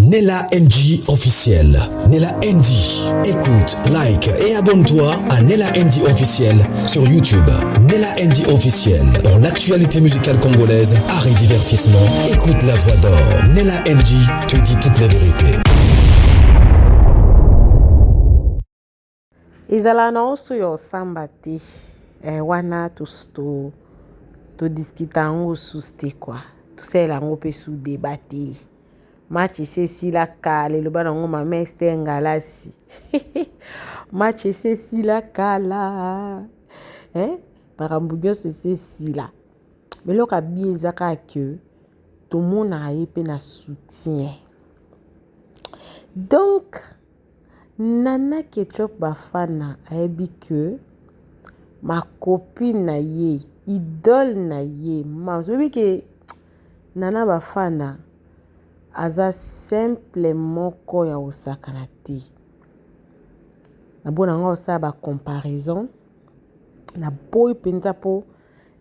Nella NG officiel. Nella NG. Écoute, like et abonne-toi à Nella NG officiel sur YouTube. Nella NG officiel. Pour l'actualité musicale congolaise, art et divertissement, écoute la voix d'or. Nella NG te dit toute la vérité. Izala na osu yo sambati wana to discuta ngo suste kwa to sela ngo pe su debate match se la kala le bana ngo mama estenga lasi match se la kala barambugo se la mais lo ka bieza ka que tout monde a épé na soutien donc Nana Ketchup Bafana ayebi que ma copine na ye, idole na ye, ma sabi que Nana Bafana aza simplement ko ya osakana te. Na bona nga osa ba comparaison na boy penza po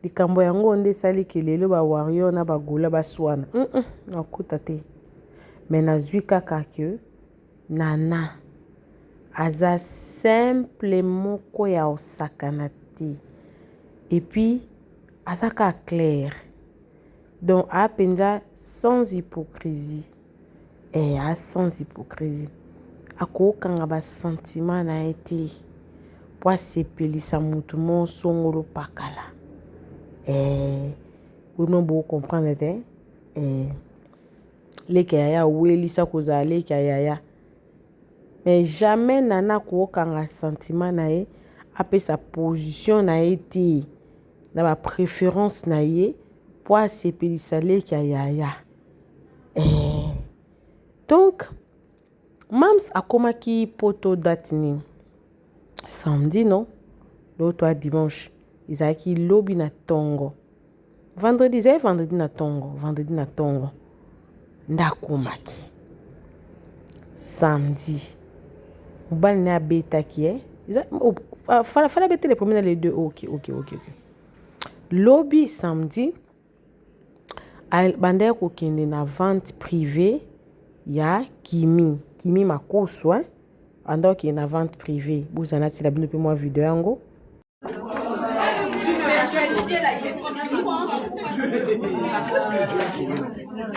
likambo yango nde sali kelelo ba warrior na ba gola ba swana. Na kuta te. Mais na zwi kaka que Nana aza simplement koya osakanati et puis azaka clair donc a penza sans hypocrisie sans hypocrisie akokanga ba sentiment na été pour sepelisa mutu mon songolo pakala vous non beau comprendre les kaya weli sa kozale kaya mais jamais Nana kanga sentiment na ye après sa position na été na ba préférence na ye pour se pélisale ki yaya donc mams akomaki poto date ni samedi non l'autre dimanche izaki lobi na tongo vendredi na tongo ndakomaki samedi Mobile n'a bêta qui est. Fallait bêter les premiers les deux. Ok. Lobby samedi. Bandé ko kende na vente privée. Ya Kimi makoso hein. Ando ki na vente privée. Buzana ti la bino pe moi vidéo yango.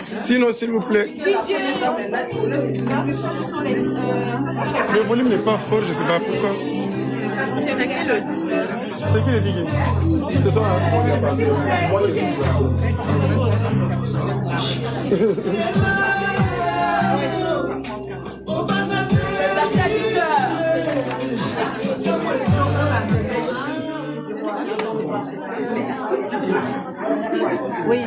Sinon, s'il vous plaît. Le volume n'est pas fort, je ne sais pas pourquoi. C'est qui le dit? C'est toi, Oui.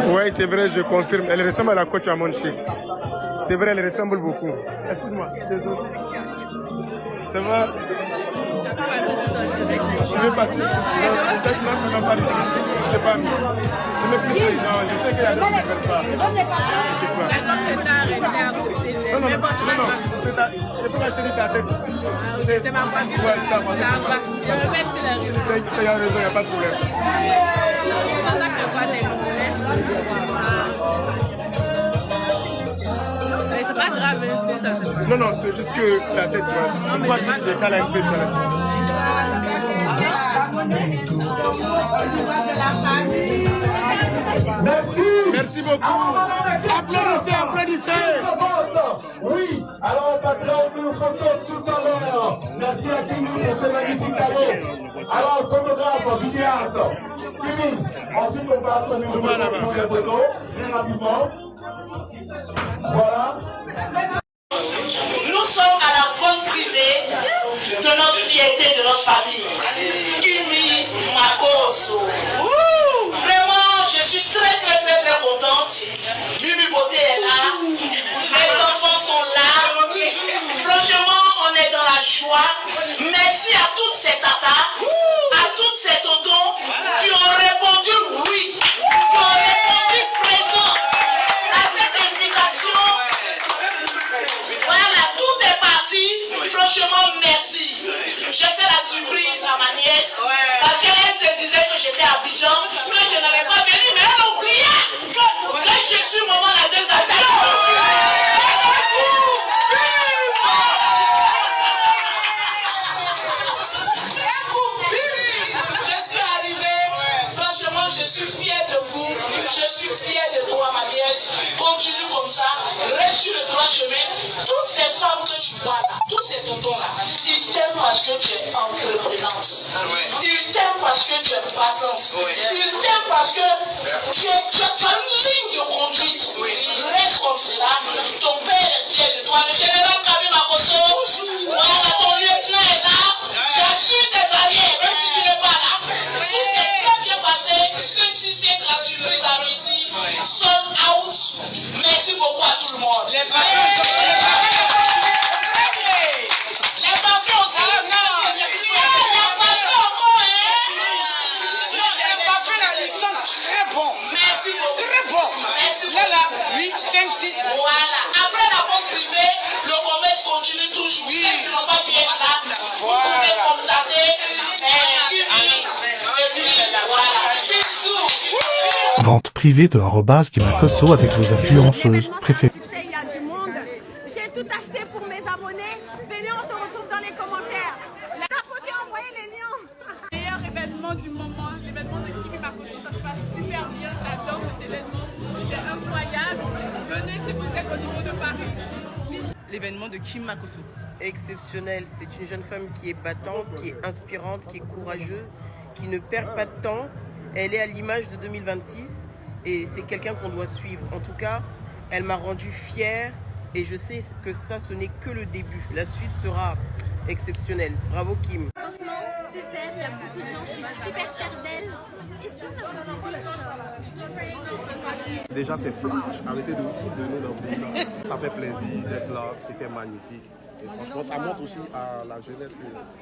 Oui, c'est vrai, je confirme. Elle ressemble à la coach à Monchi. C'est vrai, elle ressemble beaucoup. Excuse-moi, désolé. Ça va? Je vais passer. Peut-être même je n'ai pas dit. Je ne l'ai pas mis. Je mets plus les gens. Je sais qu'il y a des gens qui ne veulent pas. Non. C'est pour acheter ta tête. C'est ma voiture. Je me mets sur la rue. Tu as raison, il n'y a pas de problème. C'est pas grave, c'est ça. Non, c'est juste que la tête, c'est pourquoi je décale un peu. Merci beaucoup. Applaudissez. Oui, alors on passera au Bon, vidéaste. Fini. Ensuite, on passe au niveau de les photos. Très rapidement. Voilà. Nous sommes à la vente privée de notre fierté, de notre famille. Kimi Makosso. Vraiment, je suis très contente. Mimi Beauté est là. Les enfants sont là. Franchement, on est dans la joie. Merci à toutes ces tatas, à toutes ces tontons qui ont répondu oui, qui ont répondu présent à cette invitation. Voilà, tout est parti. Franchement, merci. J'ai fait la surprise à ma nièce parce qu'elle se disait que j'étais à Abidjan, que je n'avais pas venu, mais elle a oublié que je suis maman à 2 attaques. Je suis fière de vous, je suis fière de toi, ma nièce. Continue comme ça, reste sur le droit chemin. Toutes ces femmes que tu vois là, tous ces tontons là, ils t'aiment parce que tu es entreprenante. Ils t'aiment parce que tu es battante. Ils t'aiment parce que tu as une ligne de conduite. Reste comme cela. Ton père est fier de toi. Le général Kimi Makosso, voilà, ton lieutenant est là. J'assure tes arrières, même si tu n'es pas là. Tout s'est très bien passé. 5-6 la surprise a réussi. Sold out. Merci beaucoup à tout le monde. Les parfums aussi. Les parfums encore, hein. Les parfums là, ils sont très bons. Merci beaucoup. Très bons. Merci beaucoup. Là, 8, 5, 6. Voilà. Après la vente privée, le commerce continue toujours. Ceux qui n'ont pas pu être là, vous pouvez contacter Kimi. Voilà. Bisous. Vente privée de @Kimakosso avec vos influenceuses préférées. Il y a du monde. J'ai tout acheté pour mes abonnés. Venez, on se retrouve dans les commentaires. Tapotez, envoyez les liens. Meilleur événement du moment, l'événement de Kimi Makosso, ça se passe super bien. J'adore cet événement. C'est incroyable. Venez si vous êtes au niveau de Paris. L'événement de Kimi Makosso. Exceptionnel. C'est une jeune femme qui est battante, qui est inspirante, qui est courageuse, qui ne perd pas de temps. Elle est à l'image de 2026 et c'est quelqu'un qu'on doit suivre. En tout cas, elle m'a rendu fière et je sais que ça, ce n'est que le début. La suite sera exceptionnelle. Bravo Kim. Franchement, super, il y a beaucoup de gens, je suis super fière d'elle. Et si on a Déjà, c'est flash. Arrêtez de vous foutre de nous dans le pays là. Ça fait plaisir d'être là. C'était magnifique. Et franchement, ça montre aussi à la jeunesse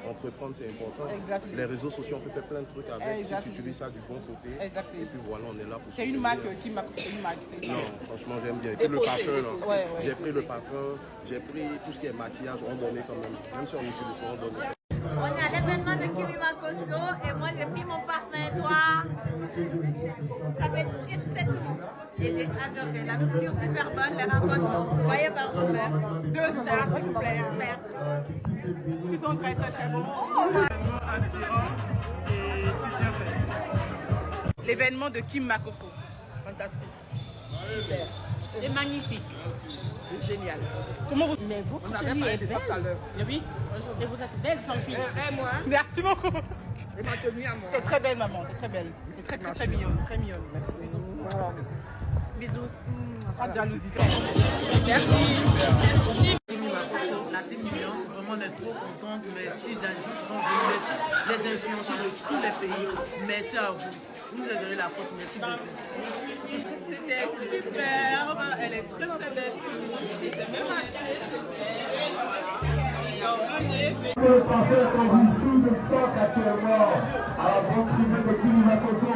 qu'entreprendre, c'est important. Exactement. Les réseaux sociaux, on peut faire plein de trucs avec. Exactement. Si tu utilises ça du bon côté. Exactement. Et puis voilà, on est là pour. C'est une marque qui m'a coûté une marque. Non, franchement, j'aime bien. Et puis le parfum, là. Ouais. J'ai pris le parfum, j'ai pris tout ce qui est maquillage, on donnait quand même. Même si on utilise pas, on donne. On est à l'événement de Kimi Makosso et moi j'ai pris mon parfum toi. Ça fait très bon. Et j'ai adoré. La nourriture super bonne, les rencontres, vous voyez par vous-même. 2 stars, s'il vous plaît. Merci. Ils sont très bons. Et c'est bien fait. L'événement de Kimi Makosso. Fantastique. Super. Et magnifique. Génial. Comment vous... Mais votre tenue est belle. Oui. Et vous êtes belle sans fille. Et moi. Merci beaucoup. Et ma tenue à moi. T'es très belle, maman. T'es très belle. T'es très mignonne. Très mignonne. Bisous. Voilà. Bisous. Pas de jalousie. Merci. La team Lyon, vraiment on est trop contente. Merci d'agir qui sont venus, les influenceurs de tous les pays. Merci à vous. Vous nous avez donné la force. Merci beaucoup. C'était superbe. Elle est très belle. Elle était même achetée. Alors venez. Le français produit tout de stock actuellement à la vente privée de Kimi Makosso.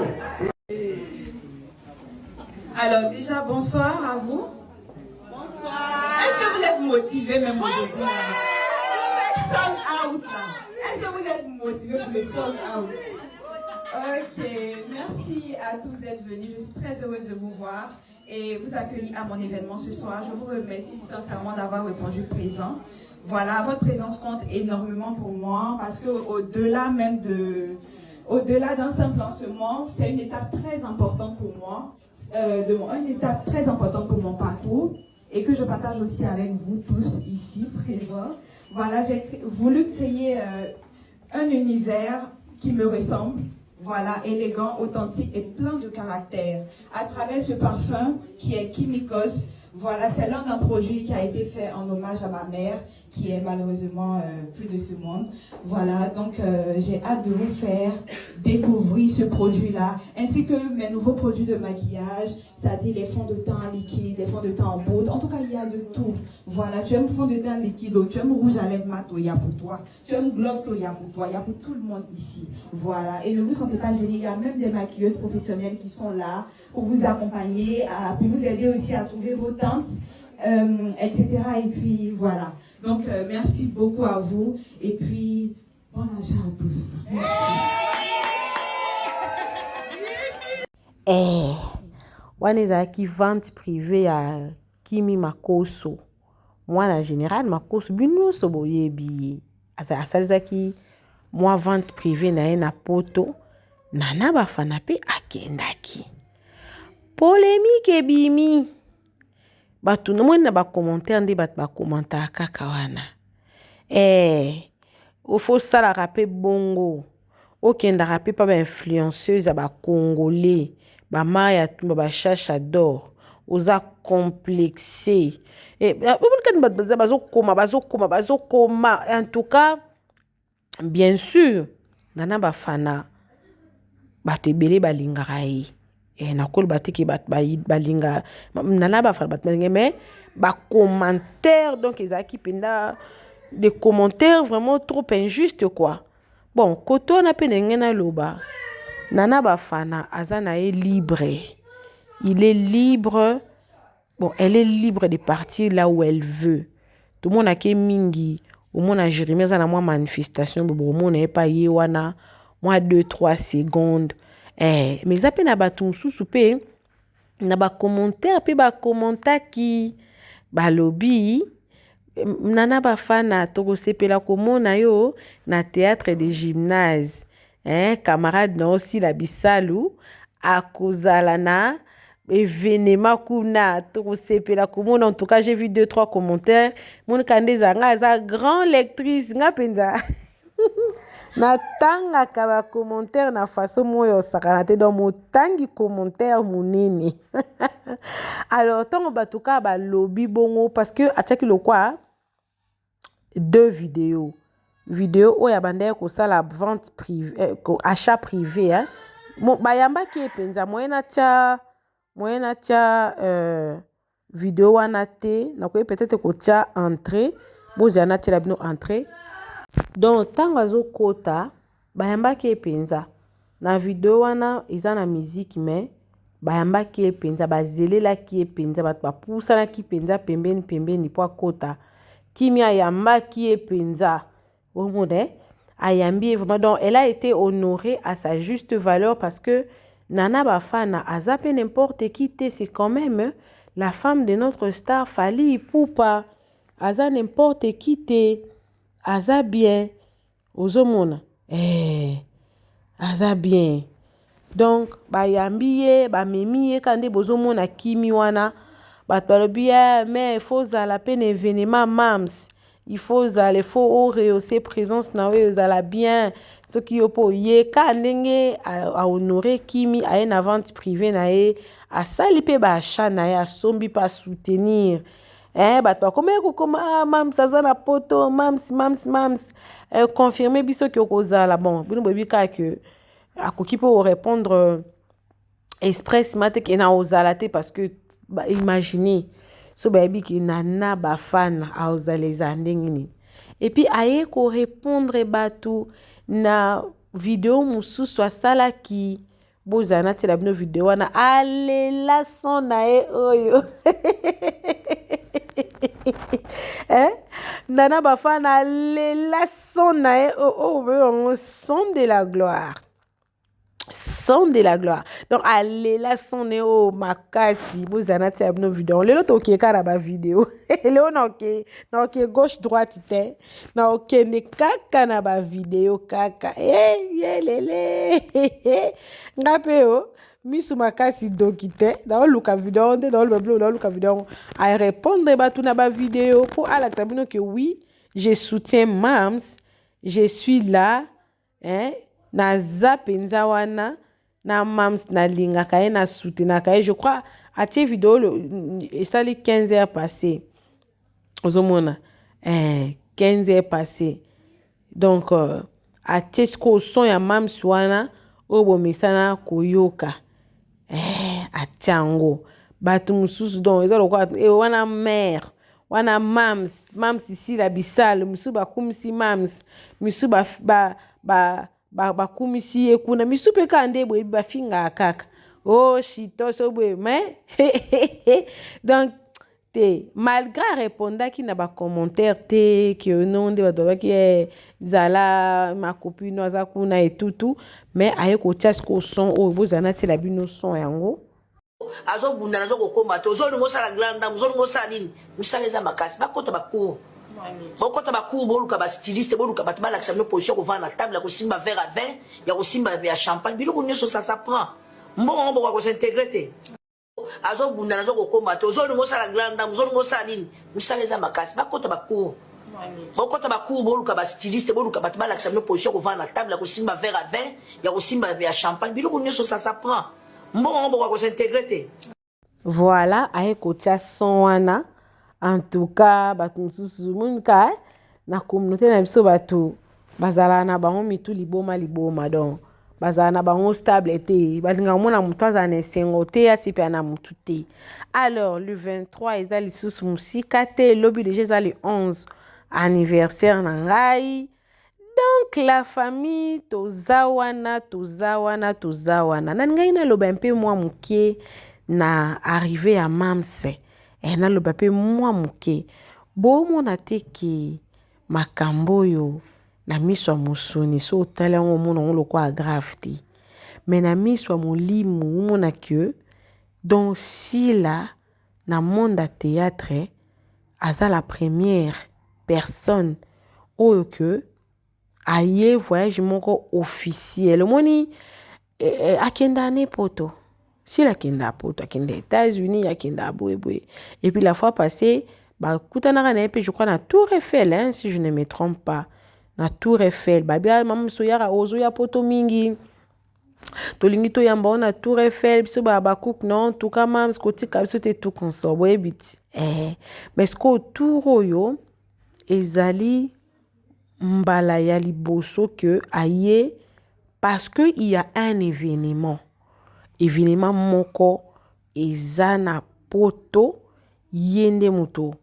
Alors déjà, bonsoir à vous. Bonsoir. Est-ce que vous êtes motivés même aujourd'hui? Sold out là. Est-ce que vous êtes motivés pour le sold out? Ok, merci à tous d'être venus. Je suis très heureuse de vous voir et vous accueillir à mon événement ce soir. Je vous remercie sincèrement d'avoir répondu présent. Voilà, votre présence compte énormément pour moi parce que au-delà même au-delà d'un simple lancement, c'est une étape très importante pour moi, une étape très importante pour mon parcours et que je partage aussi avec vous tous ici présents. Voilà, j'ai voulu créer un univers qui me ressemble Voilà, élégant, authentique et plein de caractère. À travers ce parfum qui est Kimikos, voilà, c'est l'un d'un produit qui a été fait en hommage à ma mère, qui est malheureusement plus de ce monde. Voilà, donc j'ai hâte de vous faire découvrir ce produit-là, ainsi que mes nouveaux produits de maquillage, c'est-à-dire les fonds de teint en liquide, les fonds de teint en poudre. En tout cas, il y a de tout. Voilà, tu aimes fond de teint liquide, tu aimes rouge à lèvres mat, il y a pour toi. Tu aimes gloss, il y a pour toi. Il y a pour tout le monde ici. Voilà, et ne vous sentez pas gênés, il y a même des maquilleuses professionnelles qui sont là pour vous accompagner, pour vous aider aussi à trouver vos teintes, etc. Et puis voilà. Donc merci beaucoup à vous et puis bon achat à tous. Wana ezalaki vente privée ya Kimi Makoso. Mwana général Makoso binoso boyebi asalizaki mwa vente privée na ye na poto Nana Bafana pe akendaki. Polémique ebimi. Batu nomona ba commentaire nde bat ba commentaire kaka wana. Ofo sala rapé bongo. Okendaka pe pa ba influenceuse ba congolais. Ba Maya Tumba ba Chacha d'or. Oza complexé. Bazokoma. En tout cas, bien sûr, Nana Bafana batebele balingaka ye. Nakol batiki balinga Nana Bafana batbalinga mais ba commentaire donc ezaki penda des commentaires vraiment trop injustes quoi. Bon, koto na pe ngena loba. Nana Bafana azana est libre. Il est libre. Bon, elle est libre de partir là où elle veut. Tout le monde a ke mingi. Au monde a Jérémie azana moi manifestation bobo monde n'est pas yewana. Moi 2-3 secondes. Mais ça peut na batum sous-souper. Na ba commentaire pe ba commentaire qui ba lobby. Nana Bafana toko sepela komona yo na théâtre de gymnase. Camarade na aussi la bisalu akozala na événement kuna toko sepela komona. En tout cas, j'ai vu 2-3 commentaires. Mon kandeza nga za grand lectrice nga penza. Na tanga kaba commentaire na façon moyo sakanate dans mon tangi commentaire munene. Alors tant batuka ba lobby bongo parce que attaque le quoi 2 vidéos où ya bande ko sala vente privée achat privé hein. Bon bayamba ki penza moyena tia vidéo wana te na ko peut-être ko tia entrée bozana te la bino entrée. Donc tango azokota bayambaki epenza na video wana eza na musique mais bayambaki epenza bazelelaki epenza bato bapusanaki penza pembeni po akota Kimi ayambaki epenza omode ayambi vraiment. Donc elle a été honorée à sa juste valeur parce que Nana Bafana azape n'importe qui te c'est quand même la femme de notre star Fally Ipupa aza n'importe qui te aza bien ozomona aza bien donc bayambiye bamemiye kande bozomona Kimi wana batalobiya mais il faut zala peine événement mams il faut zala faut rehausser présence na we zala bien ce qui opo ye kandenge a honorer Kimi a une vente privée na ye a sali pe ba achat na ye a sombi pa soutenir bato comment mams aza na poto mams confirmer biso ki okozala bon bino bobi ka que akoki po répondre expressement te ke na ozala te parce que imaginez so baby ki Nana Bafana a ozala ndenge et puis aye ko répondre bato na vidéo mususu asala ki bozana te la bino vidéo wana alela son na e oyo Nana Bafana alela son na e son de la gloire. Son de la gloire. Donc alela son na e makasi bozana te la bino vidéo lelo toke ka na ba vidéo lelo na ok gauche droite te na ok ne kaka na ba vidéo kaka lele ngape o misu makasi dokite na luka vidéo nde na luka vidéo à répondre batu na ba vidéo pour ala tabino que oui je soutiens mams je suis là naza penza wana na mams na lingaka ye na soutenaka ye je crois atie vidéo esali 15 heures passé ozomona 15 heures passé donc atie siko son ya mams wana oyo bomesana koyoka atie yango bato mosusu donc eza lokwa wana mère wana mams ici la bisale misu bakumisi mams misu bakumisi ye kuna misu mpe kaka nde boyebi bafingaka kaka shitoso boye mais donc te malgré arépondaki na bacommentaire te ke no nde bato babaki zala makopino aza kuna etutu mais aye kotia siko son oyo bozala natiela bino son yango azobunda nazo kokoma te ozolinga osala glanda ozolinga osala nini misala eza makasi bakota bacour bokota bacour boluka bastyliste boluka bato balakisa bino position kovanda na table ya kosimba verre à vin ya kosimba ya champagne biloko nyonso ça s'apprend mbongo bokoka kosintegre te azobunda nazo kokoma te ozolinga osala glanda ozolinga osala nini misala eza makasi bakota bacour bokota bacour boluka bastyliste boluka bato balakisa bino position kovanda na table ya kosimba verre à vin ya kosimba ya champagne biloko nyonso ça s'apprend mbongo bokoka kosintegre te. Voilà aye kotia son wana en tout cas bato mosusu monika na communauté na biso bato bazala na bango mitu liboma donc bazala na bango stable te balingaka mona moto azala na esengo te asi mpe na motu te. Alors le 23 eza lisusu mosika te elobi deja eza le 11 anniversaire na ngai donc la famille toza wana na ngai naloba mpe mwa moke na arrivé ya mams naloba mpe mwa moke bomona te ke makambo oyo na miso ya mosuni so otali yango omona yango lokwa grave te mais na miso ya molimo omona ke donc sila na monde ya théâtre aza la première personne oyo ke aye voyage moko officiel omoni akenda ne poto sila akenda poto akenda États-Unis akenda boye et puis la fois passée bakutanaka na ye mpe je crois na Tour Eiffel si je ne me trompe pas na Tour Eiffel babia mama soyaka ozoya poto mingi tolingi toyamba ona Tour Eiffel biso bacook non tout cas mams kotika biso te tout consort boyebi ti mais siko tour oyo ezali mbala ya liboso que aye parce que il y a un événement moko eza na poto yende moto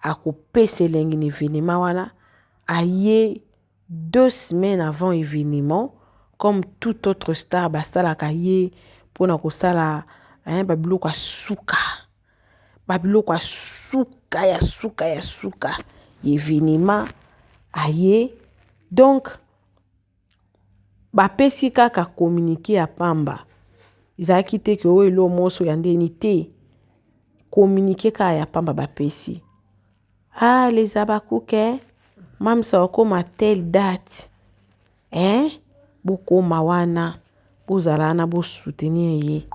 akopesa elengi na événement wana aye 2 semaines avant événement comme tout autre star basalaka ye mpona kosala babiloko ya suka événement aye donc bapesi kaka communiqué ya pamba ezalaki te ke oyo elo moso ya ndeni te communiqué kaka ya pamba bapesi les abakuke mamsa okoma telle date bokoma wana bozala wana bosoutenir ye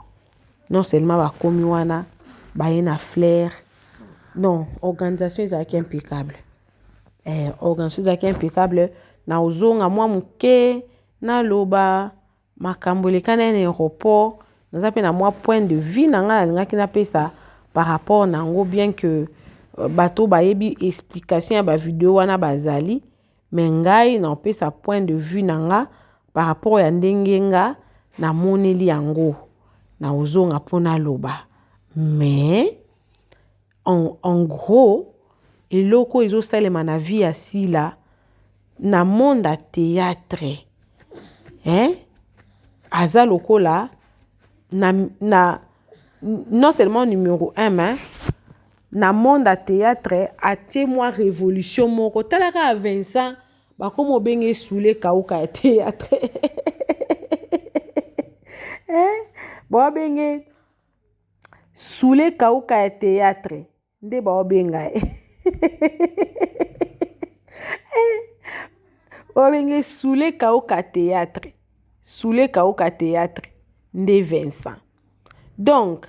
non seulement bakomi wana baye na flair non organisation ezalaki impeccable na ozonga mwa moke naloba makambo elekana na aéroport naza mpe na mwa point de vue na ngai nalingaki napesa par rapport na yango bien que bato bayebi explication ya bavideo wana bazali mais ngai napesa point de vue na nga par rapport ya ndenge nga namoneli yango na ozonga mpo naloba mais en gros eloko ezosalema na vie ya sila na monde ya théâtre aza lokola na non seulement numéro 1 mais na monde ya théâtre atie mwa révolution moko talaka ya Vincent bakomi obenge Soule Kauka ya théâtre babenge Soule Kauka ya théâtre nde baobenga babenge Soule Kauka théâtre nde Vincent donc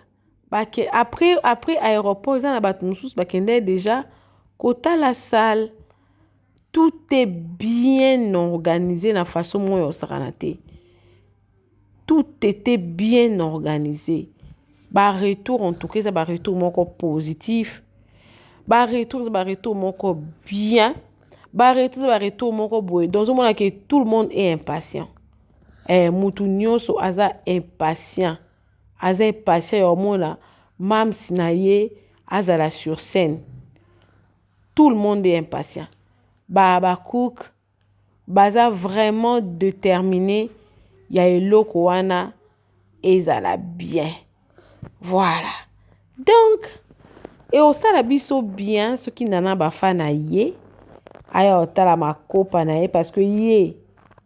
après aéroport eza na bato mosusu bakende déjà kota la salle tout est bien organisé na façon moyo osakana te tout était bien organisé. Bah retour en tout cas, ça va retour mon positif. Bah retour, ça va retour mon bien. Bah retour, ça va retour mon boy. Dans un moment que tout le monde est impatient. Mutu nyonso aza impatient. Aza impatient au monde même sinaye azala sur scène. Tout le monde est impatient. Bah Cook baza vraiment déterminé. Ya eloko wana ezala bien. Voilà. Donc, et au stade biso bien, ce qui nana bafa na ye, aya otala makopa na ye, parce que ye,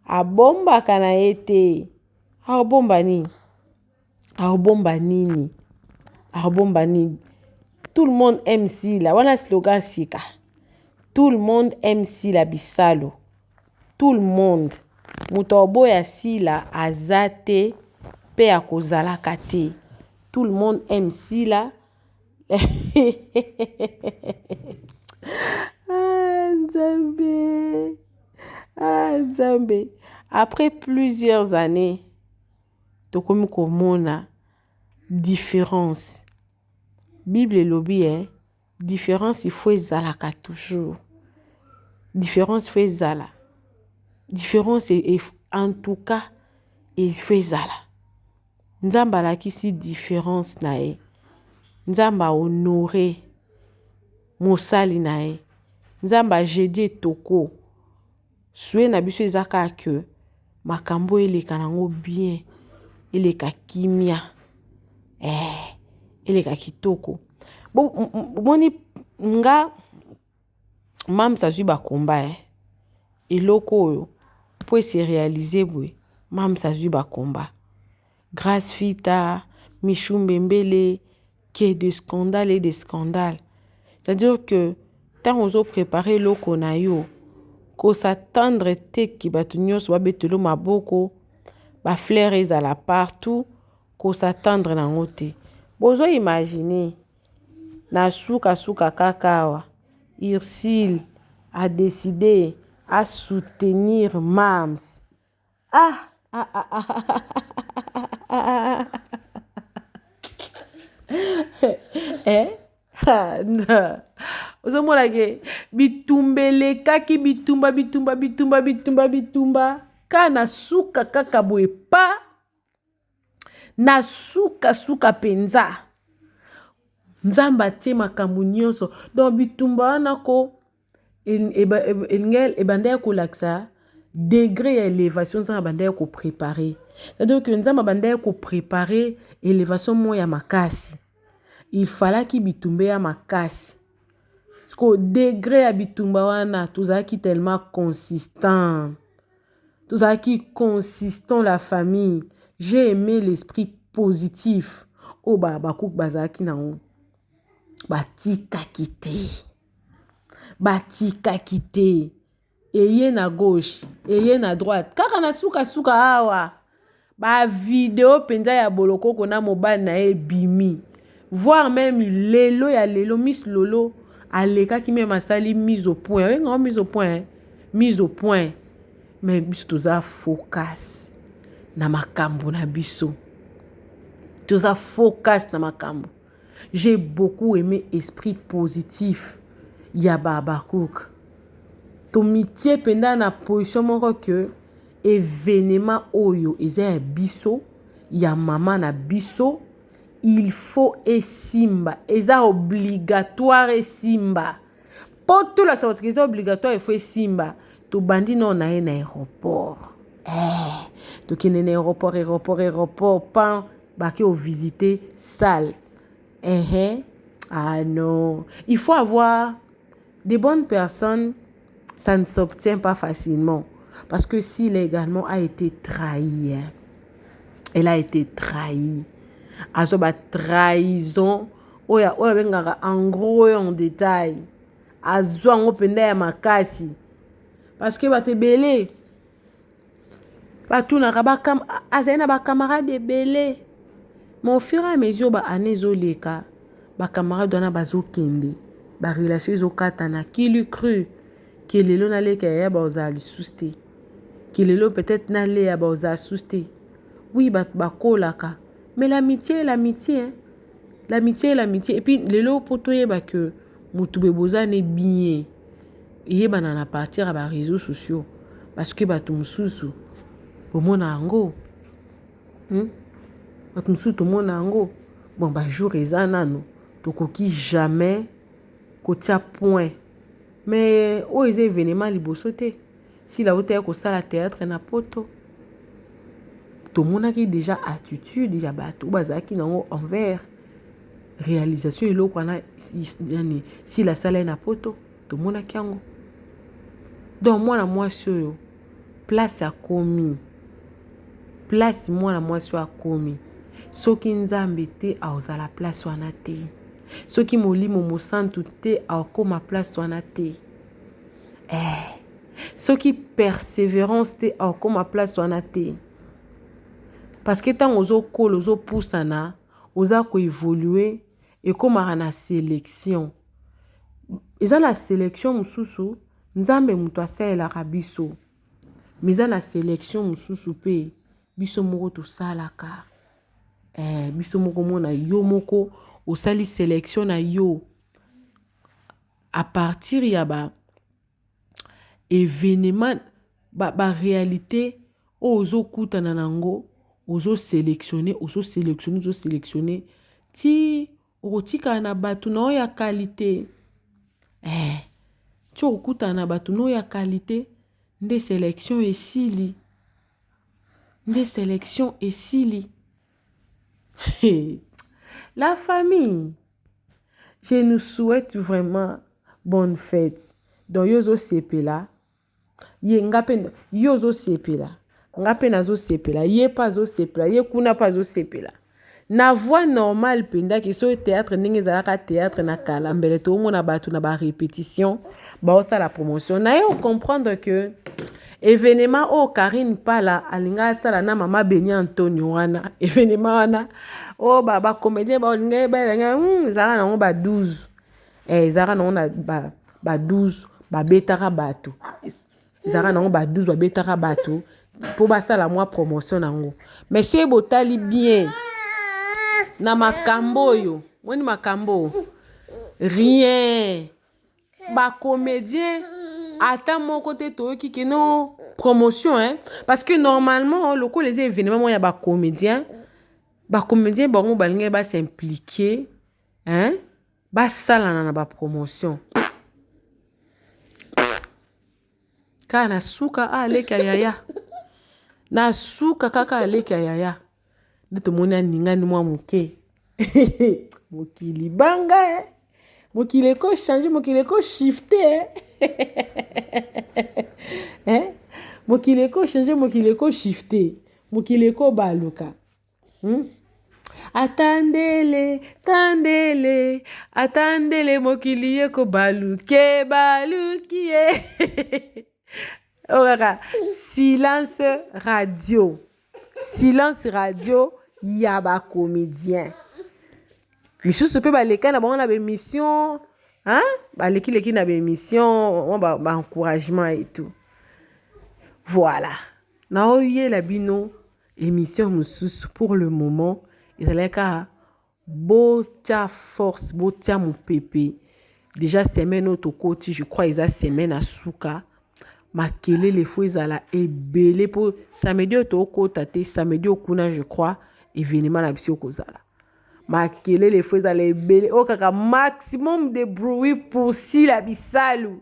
abomba kana ye te. Abomba nini? Abomba nini? Abomba nini? Tout le monde aime Sila. Wana slogan sika. Tout le monde aime Sila Bisalo. Tout le monde. Mutobo ya Sila azate pe akozala kate. Tout le monde aime Sila. Nzambe. Nzambe. Après plusieurs années, tokomi komona différence. Bible et lobby, différence il faut ezalaka toujours. Différence faut ezala. Différence est en tout cas il faut ezala. Nzamba lakisi différence na ye. Nzamba honoré mosali na ye. Nzamba jedi toko. Soué na biso ezaka que makambo eleka nango bien. Eleka kimia. Eleka kitoko. Bon, moni nga mam sa zui ba combat eloko oyo po se réaliser bwe mam sa zui ba combat. Grâce Fita, Michou Mbembele, qui est de scandale et de scandale. C'est-à-dire que tant on a préparé l'oko na yo, qu'on s'attendre te ki batunyo soit betelo maboko, ba fleur ezala partout, qu'on s'attendre na ngote. Bozo imaginer na suka kakawa, Ursule a décidé à soutenir Mams. Ozomona ke bitumbele kaki bitumba kana suka kaka boye pa na suka penza nzamba tie makambo nyonso donc bitumba wana ko ebandaya kolakisa degré ya élévation nzamba bandaya ko préparer. C'est-à-dire que nzamba bandaya ko préparer élévation moya makasi. Il fallait qu'il bitumbe ya makasi. Parce que degré ya bitumba wana tozaki tellement consistant. Tozaki consistant la famille. J'ai aimé l'esprit positif. Oh bakouk bazaki na on. Batika kite. Eye na gauche, eye na droite. Kaka na suka awa. Ba vidéo penza ya boloko kona mobile na e bimi. Voir même lelo Miss Lolo aleka ki même asali mise au point. Oui, non, mise au point. Mise au point. Mais biso toza focus na makambo na biso. Toza focus na makambo. J'ai beaucoup aimé esprit positif. Ya Babakouk. Tomitie penda na position moko que événement oyo eza biso ya mama na biso. Il faut esimba. Eza obligatoire esimba. Pour tout la c'est obligatoire il faut esimba. To bandi non na aéroport. To kine na aéroport pan baki au visiter salle. Ah non, il faut avoir des bonnes personnes, ça ne s'obtient pas facilement parce que s'il également a été trahi, elle a été trahie. Alors ba trahison oya bengaka en gros et en détail azwa ngo penda ya makasi parce que bate belé batou na rabakam azena ba camarade belé mon fur et à mesure ba anezoleka ba camarade na bazo kende ba relation zo katana qui lui cru que lelo na leka ya ba ozali souste que lelo peut-être na le ya ba ozali souste oui bakolaka mais l'amitié est l'amitié hein? L'amitié est l'amitié et puis lelo poto yeba que mutu bebozane bien yeba na partir à ba réseaux sociaux parce que bato mususu bomona yango bato mususu tomona yango bon jour eza nano tokoki jamais kotia point mais oyo eza événement liboso te si la otaya kosala théâtre na poto tomonaki déjà attitude ya bato bazalaki nango envers réalisation eloko wana si la sala na poto tomonaki yango donc mwana mwasi oyo place akomi place mwana mwasi oyo akomi soki nzambe te aozala place wana te soki molimo mosantu te aokoma place wana te soki persévérance te aokoma place wana te parce que ntango ozokola ozopusana oza koévolue ekomaka na sélection eza na sélection mosusu nzambe moto asalelaka biso mais eza na sélection mosusu mpe biso moko tosalaka biso moko mona yo moko osali sélection na yo à partir ya événement réalité ozokutana nango sélectionner ti okotika na bato na oya qualité ti okutana na bato na oya qualité nde sélection esili la famille je nous souhaite vraiment bonne fête donc yozo sepela yozo sepela ngape nazo sepela ye pa zo sepela ye kuna pa zo sepela na voix normale penda ki so théâtre ndenge ezalaka théâtre na kala mbele to mona bato na ba répétition ba osa la promotion na yo comprendre que événement o Karine Pala alinga sala na mama Beni Antonio wana événement wana o ba comédien ba olinga ba zara na ba 12 zara na ba 12 ba betaka bato zara na ba 12 ba betaka bato pour basala moi promotion nango mais chez botali bien na makambo yo woni makambo rien ba comédien ata mon côté to ki no promotion hein parce que normalement le les événements moi ya ba comédien bango balinga ba s'impliquer hein ba sala na ba promotion kana suka aleka yaya na suka kaka aleka yaya ndito mona ningani mwa muke mokili banga mokili ko changer mokili ko shifter mokili ko changer mokili ko shifter mokili ko baluka Attendez-les, attendez-les, mokili yeko baluke, balukie. Oh, silence radio, yaba comédien. Michou se peut baleka na bon na émission, hein? Baleki na émission, on ba encouragement et tout. Voilà. Na oye la bino émission mususu pour le moment. Ezaleka botia force botia mon pépé déjà semaine otokoti je crois eza semaine à suka makele les fo ezala ebele pour samedi otokota te samedi okuna je crois événement na biso kozala makele les fo ezala ebele o kaka maximum de bruit pour si la bisalu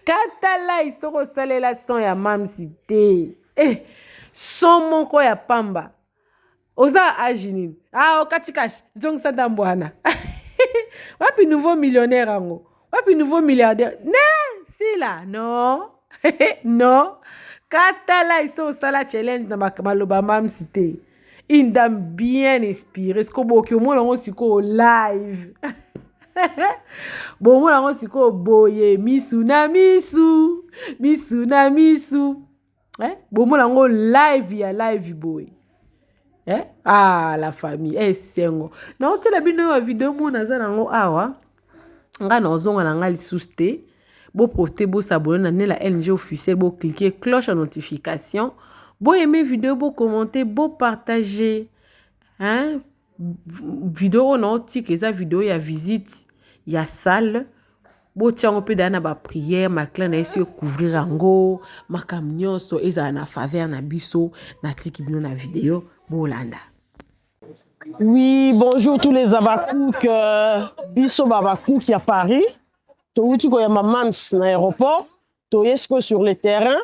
katala isoko salela son ya mamsite son moko ya pamba oza ajinin okatikash zong sadambwana wapi nouveau millionnaire ango wapi nouveau milliardaire ne sila non non katala iso sala challenge na maloba mamsite une dame bien inspirée sko boki omona ngo siko live bomona ngo siko boye misu na misu bomona ngo live boy la famille sengo na otela bino wa vidéo mona za nango awa nga na ozonga na nga lisusu te bo poster bo s'abonner na la LNG officiel bo cliquer cloche à notification Beau aimer vidéo, beau commenter, beau partager. Hein? Vidéo non tic eza vidéo ya visite ya salle. Beau tiens on peut dans ba prière, ma clan na essayer couvrir ango, ma camion so eza na faveur na biso, na tic bino na vidéo, beau landa. Oui, bonjour tous les Abakouk, biso Babakouk à Paris. Touti ko ya mamans na aéroport, toyesko sur le terrain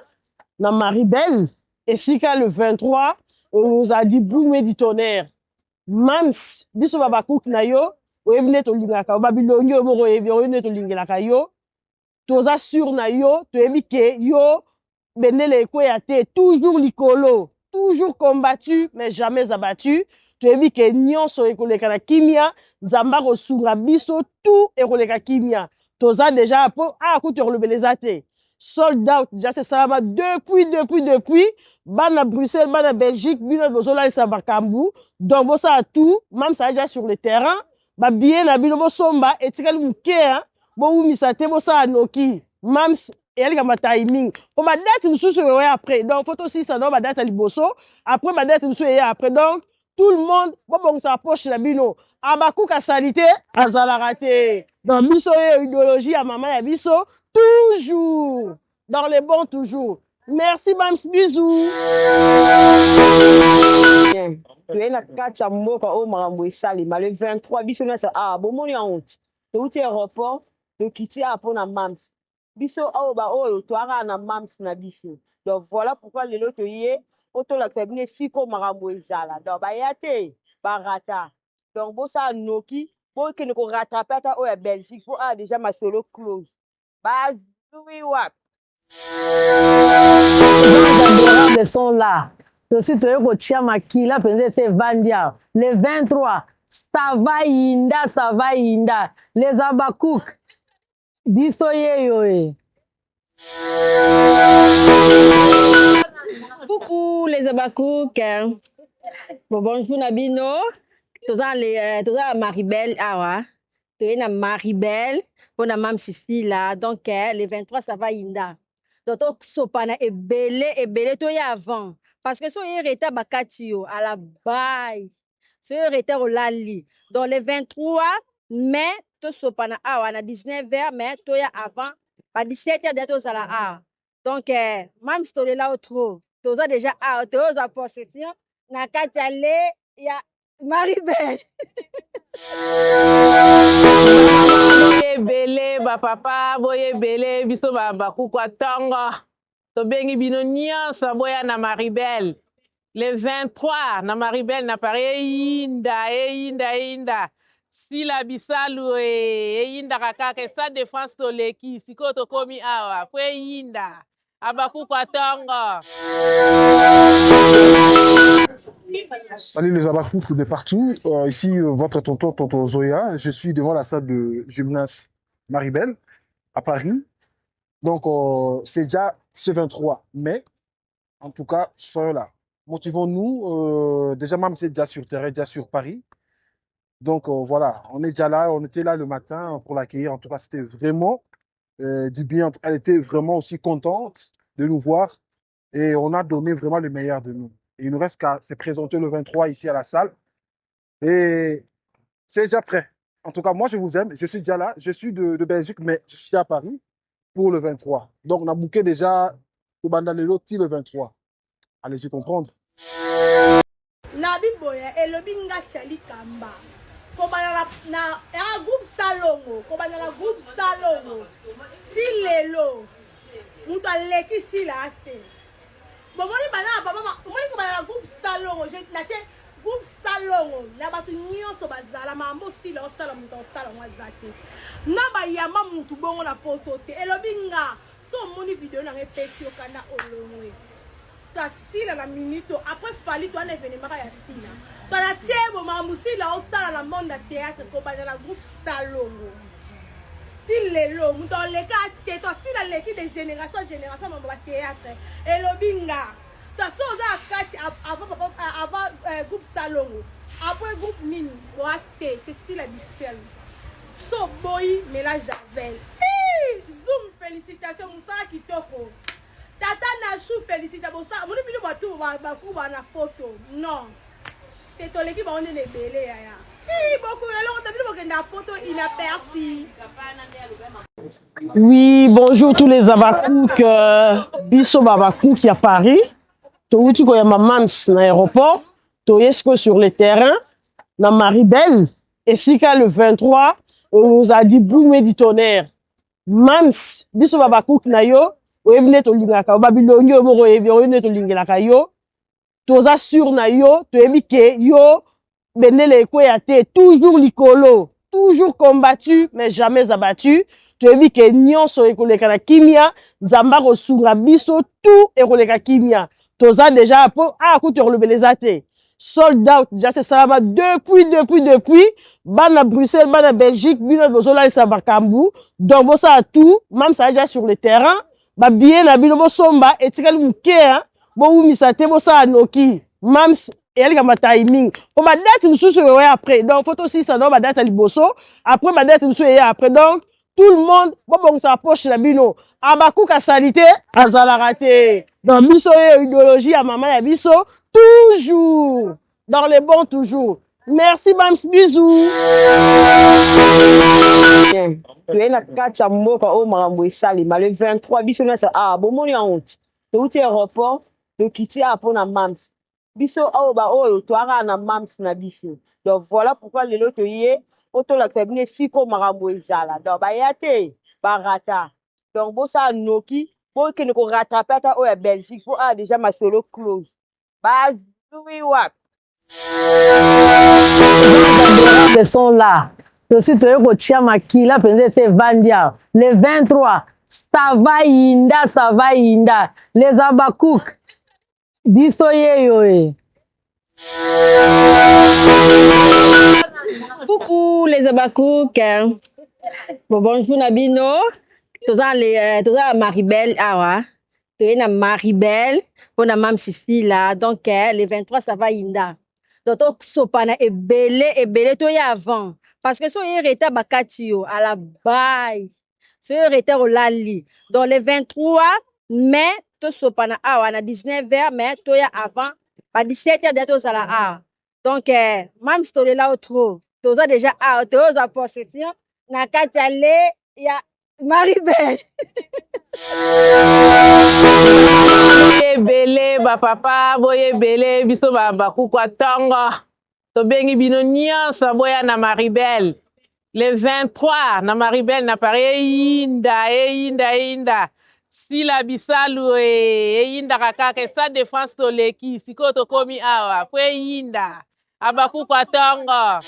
na Maribel. Et si le 23, on nous a dit boumé du tonnerre. Mams, biso Babakouk na yo, oyebne to lingaka, babilongi yo moko oyebne to lingela yo. Toza sur na yo, toyebi ke yo benele ekwe ya te, toujours likolo, toujours combattu mais jamais abattu. Toyebi ke nyonso ekoleka na kimia, nzamba ko sunga biso tout ekoleka kimia. Toza déjà po a kutu relebeleza te. Sold out, déjà c'est ça là depuis, bana Bruxelles, bana Belgique, bina bozola sa bakambu. Donc bo ça tout, même ça déjà sur le terrain, ba bien na bino bo somba etikali muke hein, bo umisate bo ça noki. Même et ka ma timing. Pour ma date mususu yo après. Donc photo aussi ça non ba date liboso, après ma date mususu yo après. Donc tout le monde bo bon sa poche na bino. Abakouk a salité, azala raté. Dans biso idéologie à maman ya biso toujours dans les bons toujours. Merci Bams, bisous. Tu es la 4 moka au marambo salima le 23 biso na sa bomoni en honte. Tu es aéroport, tu quitter après na Mams. Biso ba o to ara na Mams na biso. Donc voilà pourquoi les autres yé auto la cabine fiko marambo zala. Donc ba yate barata. Donc bo sa noki pour que nous rattraper à la Belgique pour déjà ma solo close. Bah oui what. Les sont là. Je suis toi au Tiamaki là c'est Vandia. Le 23 ça va inda. Les Abakouk. Bisoye yoé. Coucou les Abakouk. Bon bonjour Nabino. Toza Maribel awa toye na Maribel pona mam sisi là donc les 23 ça va inda donc to sopana ebele toye avant parce que so yereta bakati yo à la baille so yereta olali donc les 23 mai to sopana awa na 19h mais toye avant à 17h de to sala a donc mam stole là trop toza déjà a toza possession na kati ale ya Maribel. Boye bele ba papa boye bele biso ba bakukwa tongo to bengi bino nyonso boya na Maribel le 23 na Maribel na pare inda si la bisalu inda kakake sa défense to leki siko to komi awa kwe inda abakukwa tongo. Salut les Abakouk de partout. Ici, votre tonton Zoya. Je suis devant la salle de gymnase Maribel à Paris. Donc, c'est déjà ce 23 mai. En tout cas, soyons là. Motivons-nous. Déjà, même c'est déjà sur terrain, déjà sur Paris. Donc, voilà, on est déjà là. On était là le matin pour l'accueillir. En tout cas, c'était vraiment du bien. En tout cas, elle était vraiment aussi contente de nous voir. Et on a donné vraiment le meilleur de nous. Et il nous reste qu'à se présenter le 23 ici à la salle. Et c'est déjà prêt. En tout cas, moi, je vous aime. Je suis déjà là. Je suis de Belgique, mais je suis à Paris pour le 23. Donc, on a booké déjà pour Bandalelo le 23. Allez-y comprendre. Nabi Boya, Elobinga Chali Kamba. Kobana na groupe Salongo. Kobana na groupe Salongo. Si lelo. Mouta leki si la ate. Bon, moi, je groupe Salongo, groupe Salongo, la batu nyonso bazala mambo sila osala muto osala mwazate. Na ba yama mutu bongo na potote. Elobinga so moni vidéo na ngepesi okanda olongwe. Ta sila na minute après fali to na événement ya sila. Ta na tiebo mambo sila osala na monde de théâtre ko ba na groupe Salongo. Si lelo muto leka te to sila leki de génération mambo ba théâtre. Elobinga ta so za kati avant groupe Salongo après groupe Mini boate c'est si la bicelle so boy mélange Javel zoom félicitations Moussa Kitoko tata na chou félicite bosa moni bino batu bakuba na photo non te toleki ba onde lebele ya beaucoup alors t'as vu bokenda photo inaperçu. Oui, bonjour tous les Abakouk, Bisso Babakouk qui à Paris. Touti ko ya Mams na aéroport, Toyesko sur le terrain, na Maribel, et Sika le 23, on nous a dit boumé du tonnerre. Mams, Bisso Babakouk na yo, oyebne to lingaka, Babiloni yo moko oyebne to lingaka yo, toza sur na yo, toyebi ke yo, benele ekwe te, toujours likolo, toujours combattu, mais jamais abattu. Tu as vu que nyonso ekoleka na kimia, nzamba kosunga biso tout ekoleka kimia. Toza déjà po akuti relebeleza te. Sold out déjà c'est ça là depuis bana Bruxelles, bana Belgique, bino bozola sa bakambu. Donc bo ça tout, même ça déjà sur le terrain, ba bien na bino bo somba etikali muke hein, bo umisa te bo ça noki. Même et elle a timing. Pour ma date, nous sommes après. Donc, photo aussi, ça doit ma date à Liboso. Après, ma date, nous sommes après. Donc, tout le monde, bon, ça approche la bino. Abakouk à salité, à Zalarate. Dans Bisso, idéologie, à maman, à Bisso, toujours. Dans les bons, toujours. Merci, Bams, bisous. Tu es la 4 à Moka au Maramboué Salima, le 23, Bisso, bon, mon honte. Tu es aéroport, tu quittes à Pona Mams. Biso aoba oyo toara na Mams na biso. Donc voilà pourquoi les loto yé auto la cabine fiko marambo ezala. Donc ba yate barata. Donc bo sa noki bo ke ne ko rattraper ta oya Belgique bo a déjà ma solo close. Ba oui wa. Ils sont là. Aussi tu ko tia makila penze c'est Vandia. Le 23 ça va inda. Les Abakouk Bisso yeyo. Coucou les Abakouk. Bon, bonjour Nabino. Toza Maribel awa. Toye na Maribel. On a Mam Sissi là. Donc les 23 ça va inda. Donc sopana ebele toye avant. Parce que so yereta bakatio à la baille. So yereta au lali. Donc les 23 mai to sopana awa na 19h mais toya avant à 17h de to sala a. Donc même si toye là trop. Toza déjà a toza possession na katale ya Maribel. Boye ba papa, boye bele biso ba bakuku tongo. To bengi bino nyonso boya na Maribel. Le 23 na Maribel na pare inda. Si la bisalu inda kakake sa défense to leki siko to komi awa kwe inda Abakouk tongo.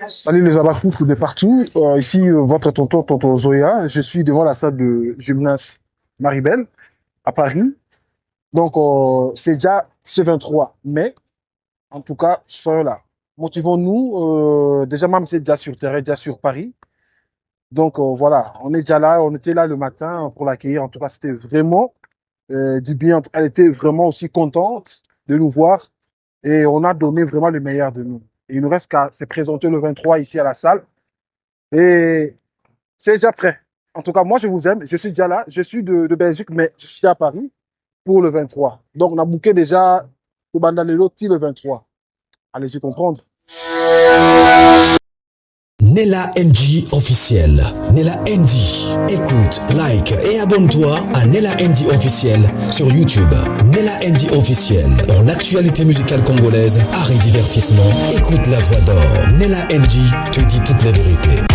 Salut les Abakouk de partout. Ici, votre tonton Zoya. Je suis devant la salle de gymnase Maribel à Paris. Donc, c'est déjà ce 23 mai. En tout cas, soyons là. Motivons-nous. Déjà, même c'est déjà sur terrain, déjà sur Paris. Donc, voilà. On est déjà là. On était là le matin pour l'accueillir. En tout cas, c'était vraiment du bien. Elle était vraiment aussi contente de nous voir. Et on a donné vraiment le meilleur de nous. Et il nous reste qu'à se présenter le 23 ici à la salle. Et c'est déjà prêt. En tout cas, moi, je vous aime. Je suis déjà là. Je suis de Belgique, mais je suis à Paris pour le 23. Donc, on a booké déjà pour Bandalelo le 23. Allez-y comprendre. Nella NG officiel. Nella NG. Écoute, like et abonne-toi à Nella NG officiel sur YouTube. Nella NG officiel. Pour l'actualité musicale congolaise, art et divertissement, écoute la voix d'or. Nella NG te dit toutes les vérités.